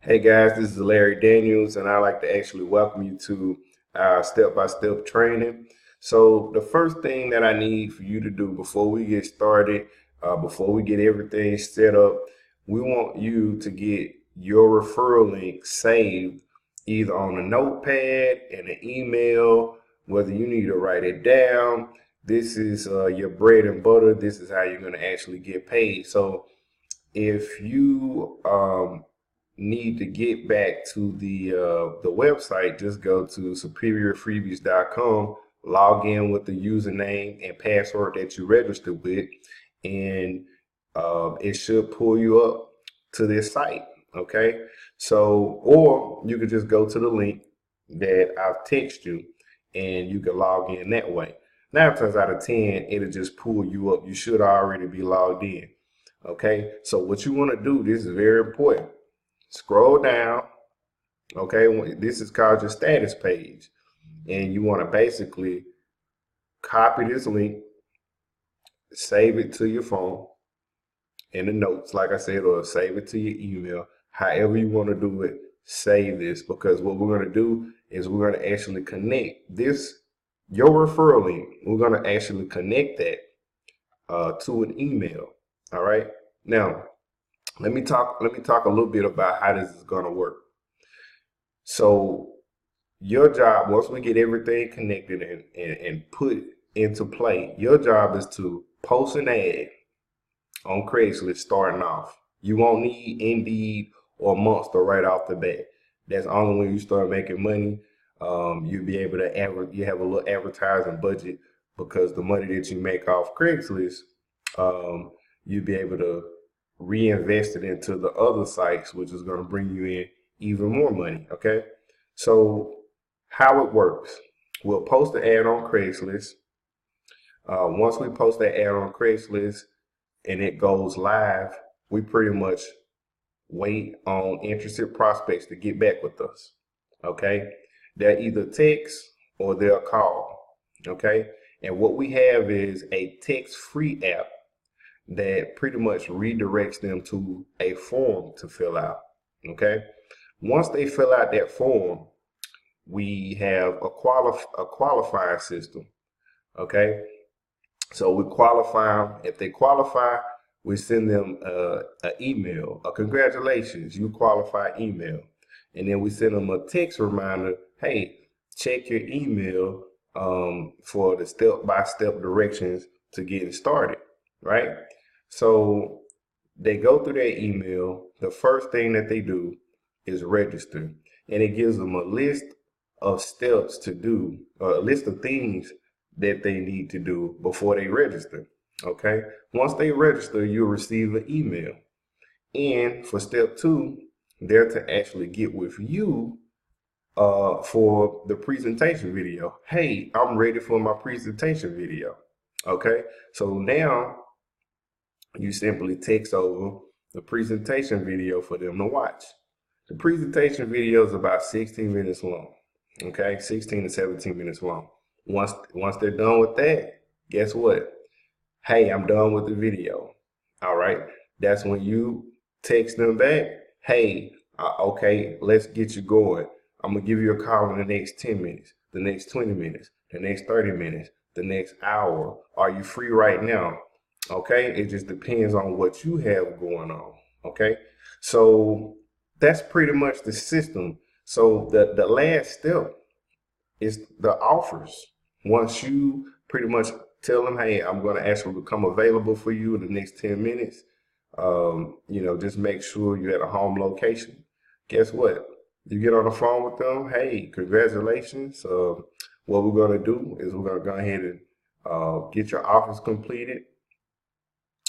Hey guys, this is Larry Daniels, and I'd like to actually welcome you to our step-by-step training. So, the first thing that I need for you to do before we get started, before we get everything set up, we want you to get your referral link saved either on a notepad, in an email, whether you need to write it down. This is your bread and butter. This is how you're going to actually get paid. So, if you need to get back to the website, just go to superiorfreebies.com, log in with the username and password that you registered with, and it should pull you up to this site. Okay, so or you could just go to the link that I've texted you, and you can log in that way. 9 times out of 10, it'll just pull you up. You should already be logged in. Okay, so what you want to do, this is very important. Scroll down. Okay, this is called your status page, and you want to basically copy this link, save it to your phone in the notes, like I said, or save it to your email. However you want to do it, save this, because what we're going to do is we're going to actually connect this, your referral link. We're going to actually connect that to an email. All right. Now, let me talk a little bit about how this is going to work. So your job, once we get everything connected and put into play, your job is to post an ad on Craigslist starting off. You won't need Indeed or Monster right off the bat. That's only when you start making money. You'll be able to you have a little advertising budget, because the money that you make off Craigslist, you'll be able to reinvest it into the other sites, which is going to bring you in even more money. Okay, so how it works: we'll post the ad on Craigslist. Once we post that ad on Craigslist and it goes live, we pretty much wait on interested prospects to get back with us. Okay, they'll either text or they'll call. Okay, and what we have is a text-free app that pretty much redirects them to a form to fill out. Okay, once they fill out that form, we have a qualifying system. Okay, so we qualify them. If they qualify, we send them an email, a congratulations, you qualify email. And then we send them a text reminder, hey, check your email for the step-by-step directions to getting started, right? So they go through their email. The first thing that they do is register. And it gives them a list of steps to do, or a list of things that they need to do before they register. Okay. Once they register, you'll receive an email. And for step 2, they're to actually get with you for the presentation video. Hey, I'm ready for my presentation video. Okay. So now you simply text over the presentation video for them to watch. The presentation video is about 16 minutes long. Okay, 16 to 17 minutes long. Once they're done with that, guess what? Hey, I'm done with the video. All right, that's when you text them back. Hey, okay, let's get you going. I'm gonna give you a call in the next 10 minutes, the next 20 minutes, the next 30 minutes, the next hour. Are you free right now? Okay, it just depends on what you have going on. Okay, so that's pretty much the system. So the last step is the offers. Once you pretty much tell them, hey, I'm going to actually become available for you in the next 10 minutes, just make sure you're at a home location. Guess what? You get on the phone with them, hey, congratulations. What we're going to do is we're going to go ahead and get your offers completed.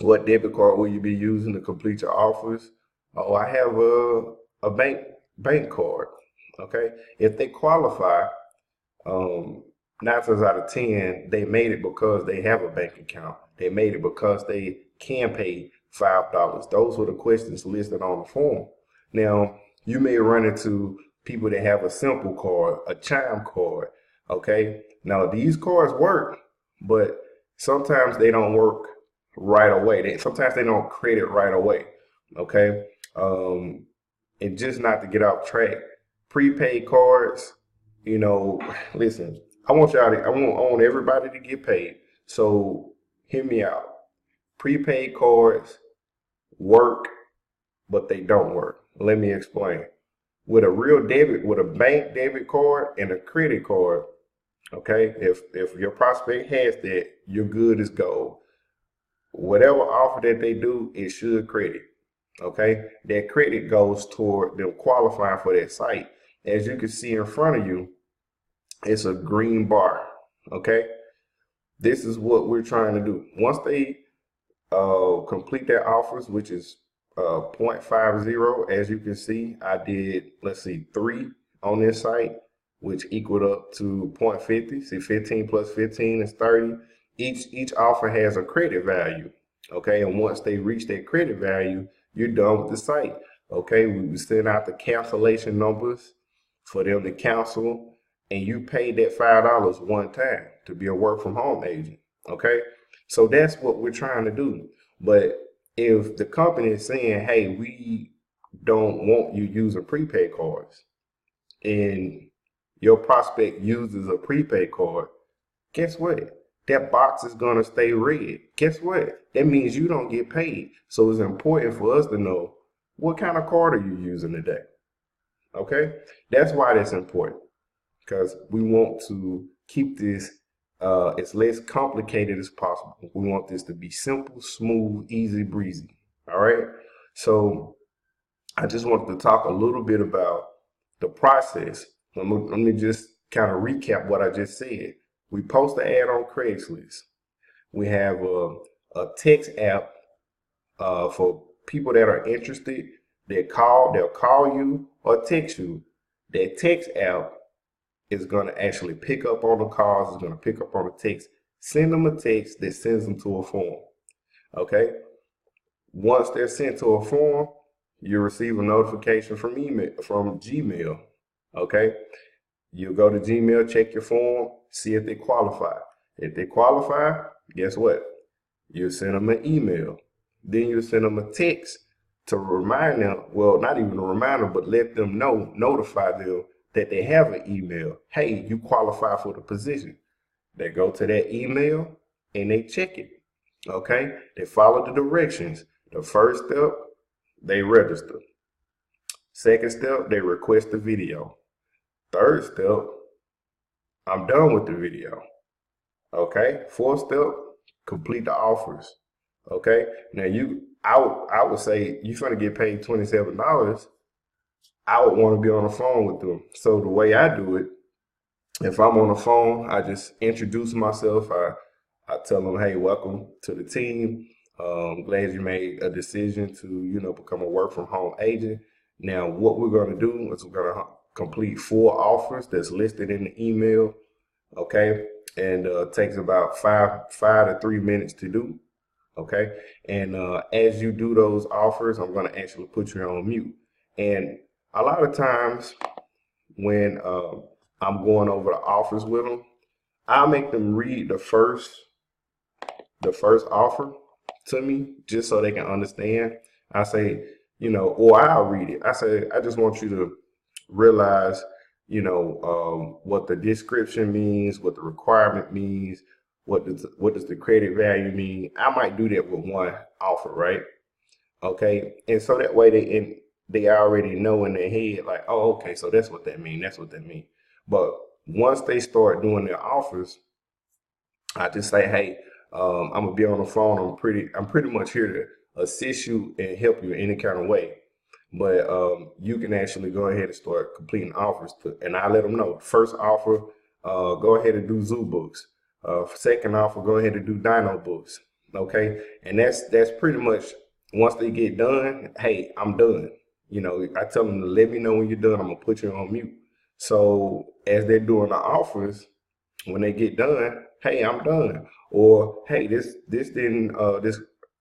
What debit card will you be using to complete your offers? Oh, I have a bank card. Okay. If they qualify, 9 times out of 10, they made it because they have a bank account. They made it because they can pay $5. Those were the questions listed on the form. Now, you may run into people that have a simple card, a chime card. Okay. Now, these cards work, but sometimes they don't work right away. Sometimes they don't credit right away. Okay. and just not to get off track, prepaid cards, you know, listen, I want everybody to get paid. So hear me out. Prepaid cards work, but they don't work. Let me explain. With a bank debit card and a credit card, okay, if your prospect has that, you're good as gold. Whatever offer that they do, it should credit. Okay, that credit goes toward them qualifying for that site. As you can see in front of you, it's a green bar. Okay, this is what we're trying to do. Once they complete their offers, which is 0.50, as you can see, I did, let's see, 3 on this site, which equaled up to 0.50. See, 15 plus 15 is 30. Each offer has a credit value. Okay, and once they reach that credit value, you're done with the site. Okay, we send out the cancellation numbers for them to cancel, and you pay that $5 one time to be a work from home agent. Okay, so that's what we're trying to do. But if the company is saying, hey, we don't want you using prepaid cards, and your prospect uses a prepaid card, guess what? That box is going to stay red. Guess what? That means you don't get paid. So it's important for us to know, what kind of card are you using today? Okay? That's why that's important, because we want to keep this as less complicated as possible. We want this to be simple, smooth, easy breezy. All right? So I just wanted to talk a little bit about the process. Let me just kind of recap what I just said. We post the ad on Craigslist. We have a text app for people that are interested. They'll call you or text you. That text app is going to actually pick up on the calls. It's going to pick up on the text. Send them a text that sends them to a form. Okay? Once they're sent to a form, you receive a notification from Gmail. Okay? You go to Gmail, check your form, see if they qualify. If they qualify, guess what? You send them an email. Then you send them a text to remind them, well, not even a reminder, but let them know, notify them that they have an email. Hey, you qualify for the position. They go to that email and they check it. Okay? They follow the directions. The first step, they register. Second step, they request the video. Third step, I'm done with the video. Okay. Fourth step, complete the offers. Okay. Now I would say you're trying to get paid $27. I would want to be on the phone with them. So the way I do it, if I'm on the phone, I just introduce myself. I tell them, hey, welcome to the team. Glad you made a decision to, become a work from home agent. Now, what we're going to do is we're going to complete 4 offers that's listed in the email. Okay. And takes about 5 to 3 minutes to do. Okay. And as you do those offers, I'm going to actually put you on mute. And a lot of times when I'm going over the offers with them, I'll make them read the first offer to me just so they can understand. I say, or I'll read it. I say, I just want you to realize, what the description means, what the requirement means, what does the credit value mean. I might do that with one offer, right? Okay, and so that way they already know in their head, like, oh, okay, so that's what that means. That's what that means. But once they start doing their offers, I just say, hey, I'm gonna be on the phone. I'm pretty much here to assist you and help you in any kind of way. But you can actually go ahead and start completing offers. And I let them know. First offer, go ahead and do ZooBooks. Second offer, go ahead and do DynoBooks. Okay, and that's pretty much, once they get done, hey, I'm done. I tell them to let me know when you're done. I'm gonna put you on mute. So as they're doing the offers, when they get done, hey, I'm done. Or hey, this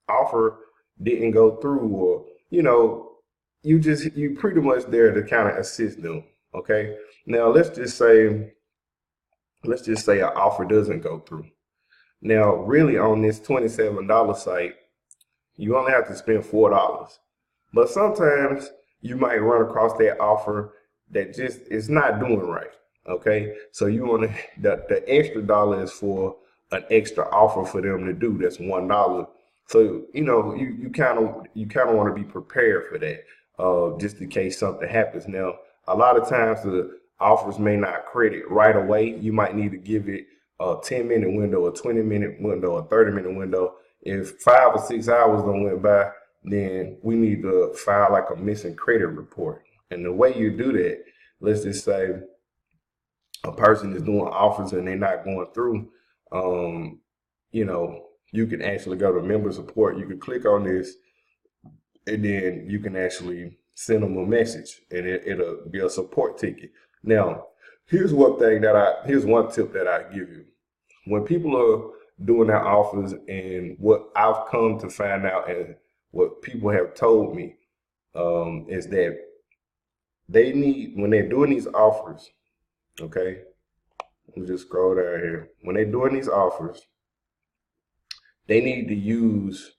offer didn't go through, or you pretty much there to kind of assist them. Okay. Now let's just say an offer doesn't go through. Now, really, on this $27 site, you only have to spend $4. But sometimes you might run across that offer that just is not doing right. Okay, so you want to the extra dollar is for an extra offer for them to do. That's $1. So you kind of want to be prepared for that, just in case something happens. Now, a lot of times the offers may not credit right away. You might need to give it a 10-minute window, a 20-minute window, a 30-minute window. If 5 or 6 hours don't went by, then we need to file like a missing credit report. And the way you do that, let's just say a person is doing offers and they're not going through, you can actually go to member support. You can click on this, and then you can actually send them a message, and it'll be a support ticket. Now, here's one tip that I give you. When people are doing their offers, and what I've come to find out and what people have told me, is that they need, when they're doing these offers, okay, let me just scroll down here. When they're doing these offers, they need to use,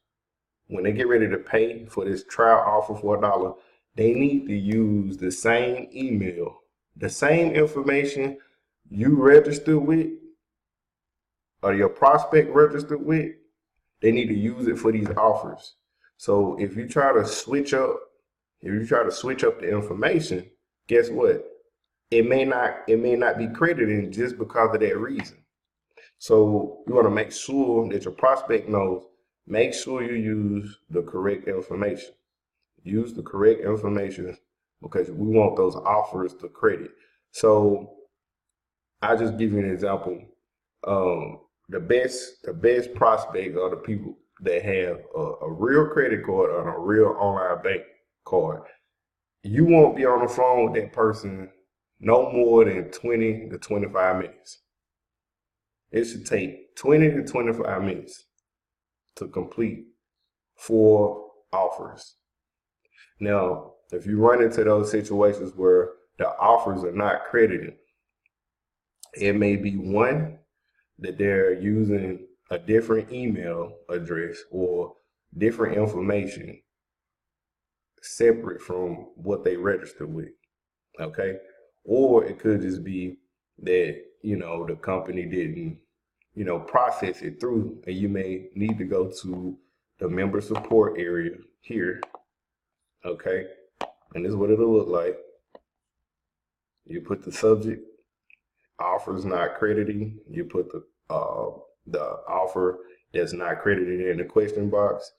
when they get ready to pay for this trial offer for $1, they need to use the same email, the same information you registered with or your prospect registered with. They need to use it for these offers. So if you try to switch up the information, guess what? It may not be credited just because of that reason. So you want to make sure that your prospect knows. Make sure you use the correct information. Use the correct information, because we want those offers to credit. So I'll just give you an example. The best prospect are the people that have a real credit card or a real online bank card. You won't be on the phone with that person no more than 20 to 25 minutes. It should take 20 to 25 minutes to complete 4 offers. Now, if you run into those situations where the offers are not credited, it may be one, that they're using a different email address or different information separate from what they registered with, okay? Or it could just be that, the company didn't, process it through, and you may need to go to the member support area here, okay? And this is what it'll look like. You put the subject, offers not crediting. You put the offer that's not credited in the question box.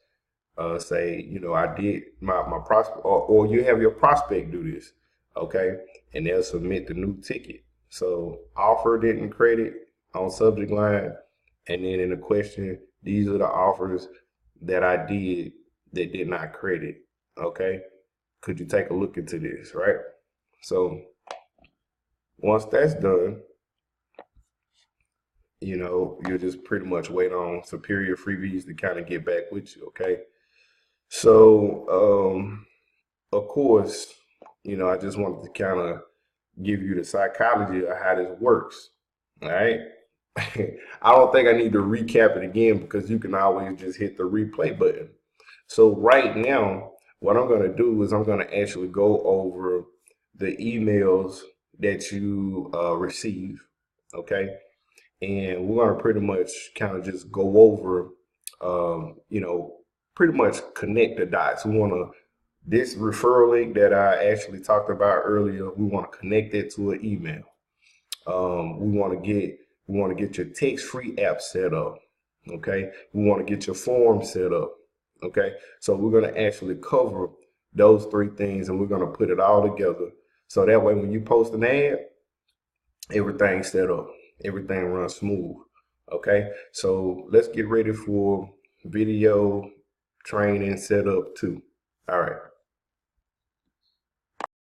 Say, I did my prospect, or you have your prospect do this, okay? And they'll submit the new ticket. So offer didn't credit on subject line, and then in the question, these are the offers that I did that did not credit, okay? Could you take a look into this, right? So once that's done, you'll just pretty much wait on Superior Freebies to kind of get back with you, okay? So, of course, I just wanted to kind of give you the psychology of how this works, all right? I don't think I need to recap it again, because you can always just hit the replay button. So right now, what I'm going to do is I'm going to actually go over the emails that you receive, okay? And we're going to pretty much kind of just go over, pretty much connect the dots. We want to, this referral link that I actually talked about earlier, we want to connect it to an email. We want to get your text-free app set up, okay? We want to get your form set up, okay? So we're going to actually cover those 3 things, and we're going to put it all together. So that way, when you post an ad, everything's set up. Everything runs smooth, okay? So let's get ready for video training setup 2. All right.